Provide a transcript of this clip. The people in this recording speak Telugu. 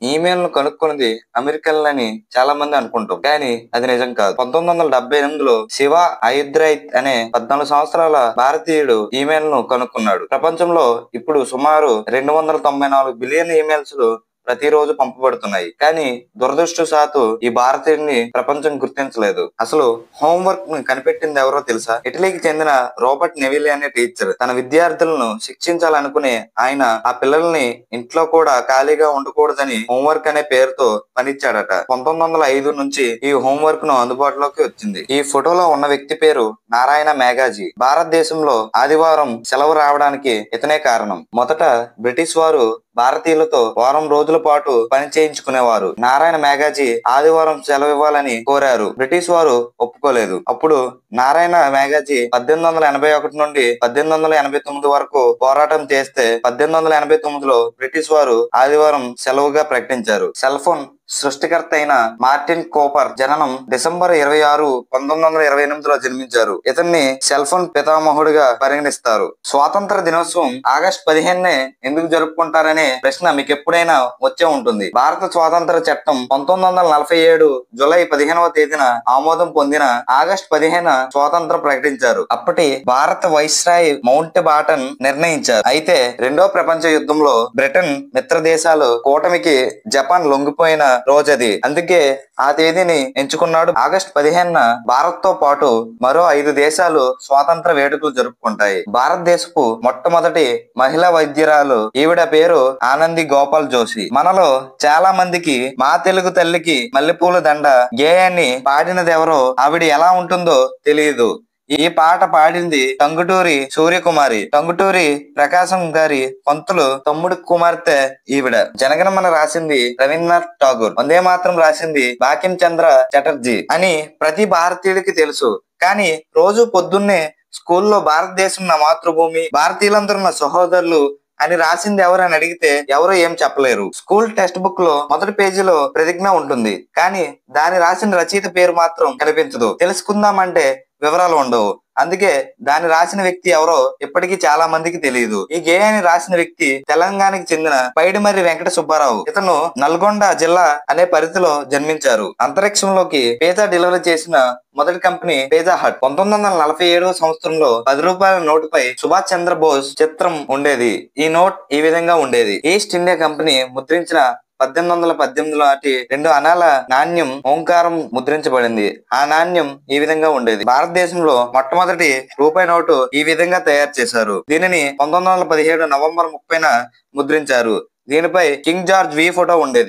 ఈమెయిల్ ను కనుక్కున్నది అమెరికన్లని చాలా మంది అనుకుంటాం, కానీ అది నిజం కాదు. 1978లో శివ అయుద్రైత్ అనే 14 సంవత్సరాల భారతీయుడు ఈమెయిల్ ను కనుక్కున్నాడు. ప్రపంచంలో ఇప్పుడు సుమారు 294 బిలియన్ ఈమెయిల్స్ ప్రతిరోజు పంపబడుతున్నాయి. కానీ దురదృష్టవశాత్తు ఈ భారతీయుడిని ప్రపంచం గుర్తించలేదు. అసలు హోంవర్క్ ను కనిపెట్టింది ఎవరో తెలుసా? ఇటలీకి చెందిన రాబర్ట్ నెవిలే అనే టీచర్. తన విద్యార్థులను శిక్షించాలనుకునే ఆయన ఆ పిల్లల్ని ఇంట్లో కూడా ఖాళీగా ఉండకూడదని హోంవర్క్ అనే పేరుతో పనిచ్చాడట. 1905 నుంచి ఈ హోంవర్క్ ను అందుబాటులోకి వచ్చింది. ఈ ఫోటోలో ఉన్న వ్యక్తి పేరు నారాయణ మేఘాజీ. భారతదేశంలో ఆదివారం సెలవు రావడానికి ఇతనే కారణం. మొదట బ్రిటిష్ వారు భారతీయులతో వారం రోజుల పాటు పని చేయించుకునేవారు. నారాయణ మేఘాజీ ఆదివారం సెలవు ఇవ్వాలని కోరారు. బ్రిటిష్ వారు ఒప్పుకోలేదు. అప్పుడు నారాయణ మేఘాజీ 1881 నుండి 1889 వరకు పోరాటం చేస్తే 1889లో బ్రిటిష్ వారు ఆదివారం సెలవుగా ప్రకటించారు. సెల్ ఫోన్ సృష్టికర్త అయిన మార్టిన్ కూపర్ జననం డిసెంబర్ 26, 1928లో జన్మించారు. ఇతన్ని సెల్ ఫోన్ పితామహుడిగా పరిగణిస్తారు. స్వాతంత్ర దినోత్సవం ఆగస్టు 15 ఎందుకు జరుపుకుంటారనే ప్రశ్న మీకు ఎప్పుడైనా వచ్చే ఉంటుంది. భారత స్వాతంత్ర చట్టం 1947 జూలై 15వ తేదీన ఆమోదం పొందిన ఆగస్టు 15 స్వాతంత్రం ప్రకటించారు. అప్పటి భారత వైస్రాయ్ మౌంట్ బాటన్ నిర్ణయించారు. అయితే రెండో ప్రపంచ యుద్ధంలో బ్రిటన్ మిత్ర దేశాలు కూటమికి జపాన్ లొంగిపోయిన రోజది. అందుకే ఆ తేదీని ఎంచుకున్నాడు. ఆగస్టు 15 భారత్ తో పాటు మరో 5 దేశాలు స్వాతంత్ర వేడుకలు జరుపుకుంటాయి. భారతదేశపు మొట్టమొదటి మహిళా వైద్యురాలు ఈవిడ పేరు ఆనంది గోపాల్ జోషి. మనలో చాలా మందికి మా తెలుగు తల్లికి మల్లెపూల దండ గేయాన్ని పాడినదెవరో ఆవిడ ఎలా ఉంటుందో తెలియదు. ఈ పాట పాడింది టంగుటూరి సూర్యకుమారి. టంగుటూరి ప్రకాశం గారి పంతులు తమ్ముడు కుమార్తె ఈవిడ. జనగణమన రాసింది రవీంద్రనాథ్ ఠాగూర్. వందే మాత్రం రాసింది బాకిం చంద్ర చటర్జీ అని ప్రతి భారతీయుడికి తెలుసు. కానీ రోజు పొద్దున్నే స్కూల్లో భారతదేశం నా మాతృభూమి, భారతీయులందరూ నా సహోదరులు అని రాసింది ఎవరని అడిగితే ఎవరు ఏం చెప్పలేరు. స్కూల్ టెక్స్ట్ బుక్ లో మొదటి పేజీలో ప్రతిజ్ఞ ఉంటుంది, కానీ దాని రాసిన రచయిత పేరు మాత్రం కనిపించదు. తెలుసుకుందామంటే వివరాలు ఉండవు. అందుకే దాన్ని రాసిన వ్యక్తి ఎవరో ఇప్పటికీ చాలా మందికి తెలియదు. ఈ గేయాన్ని రాసిన వ్యక్తి తెలంగాణకి చెందిన పైడిమర్రి వెంకట సుబ్బారావు. ఇతను నల్గొండ జిల్లా అనే పరిధిలో జన్మించారు. అంతరిక్షంలోకి పిజ్జా డెలివరీ చేసిన మొదటి కంపెనీ పిజ్జా హట్. 1947వ సంవత్సరంలో 10 రూపాయల నోటుపై సుభాష్ చంద్రబోస్ చిత్రం ఉండేది. ఈ నోట్ ఈ విధంగా ఉండేది. ఈస్ట్ ఇండియా కంపెనీ ముద్రించిన 1818 నాటి 2 అణాల నాణ్యం ఓంకారం ముద్రించబడింది. ఆ నాణ్యం ఈ విధంగా ఉండేది. భారతదేశంలో మొట్టమొదటి రూపాయి నోటు ఈ విధంగా తయారు చేశారు. దీనిని 1917 నవంబర్ 30న ముద్రించారు. దీనిపై కింగ్ జార్జ్ వి ఫోటో ఉండేది.